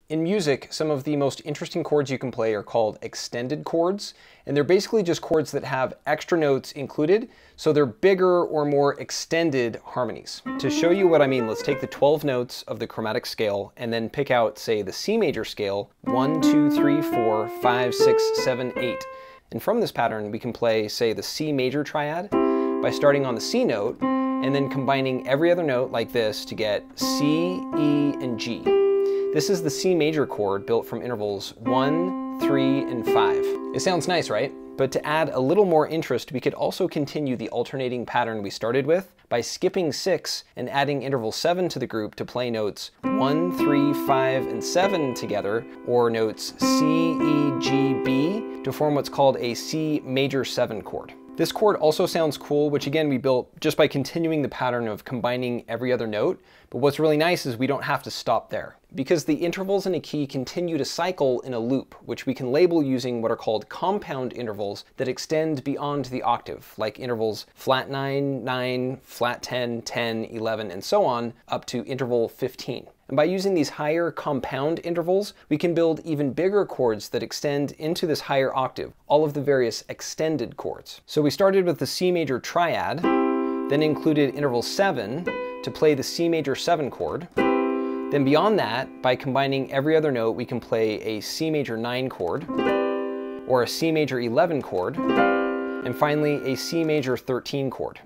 In music, some of the most interesting chords you can play are called extended chords, and they're basically just chords that have extra notes included, so they're bigger or more extended harmonies. To show you what I mean, let's take the 12 notes of the chromatic scale and then pick out, say, the C major scale, 1, 2, 3, 4, 5, 6, 7, 8. And from this pattern, we can play, say, the C major triad by starting on the C note and then combining every other note like this to get C, E, and G. This is the C major chord built from intervals 1, 3, and 5. It sounds nice, right? But to add a little more interest, we could also continue the alternating pattern we started with by skipping 6 and adding interval 7 to the group to play notes 1, 3, 5, and 7 together, or notes C, E, G, B, to form what's called a C major 7 chord. This chord also sounds cool, which again we built just by continuing the pattern of combining every other note, but what's really nice is we don't have to stop there, because the intervals in a key continue to cycle in a loop, which we can label using what are called compound intervals that extend beyond the octave, like intervals flat 9, 9, flat 10, 10, 11, and so on, up to interval 15. And by using these higher compound intervals, we can build even bigger chords that extend into this higher octave, all of the various extended chords. So we started with the C major triad, then included interval 7 to play the C major 7 chord. Then beyond that, by combining every other note, we can play a C major 9 chord, or a C major 11 chord, and finally a C major 13 chord.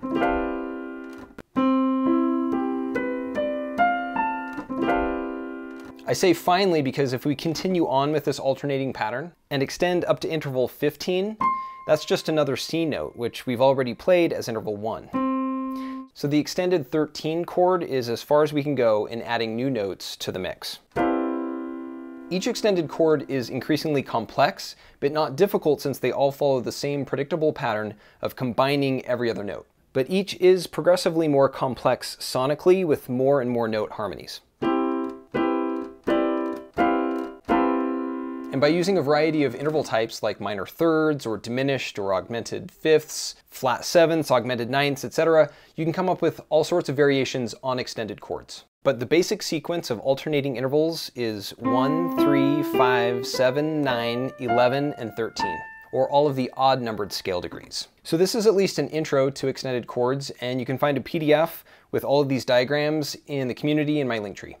I say finally because if we continue on with this alternating pattern and extend up to interval 15, that's just another C note, which we've already played as interval 1. So the extended 13 chord is as far as we can go in adding new notes to the mix. Each extended chord is increasingly complex, but not difficult since they all follow the same predictable pattern of combining every other note. But each is progressively more complex sonically with more and more note harmonies. And by using a variety of interval types like minor thirds or diminished or augmented fifths, flat sevenths, augmented ninths, etc., you can come up with all sorts of variations on extended chords. But the basic sequence of alternating intervals is 1, 3, 5, 7, 9, 11, and 13, or all of the odd numbered scale degrees. So this is at least an intro to extended chords, and you can find a PDF with all of these diagrams in the community in my link tree.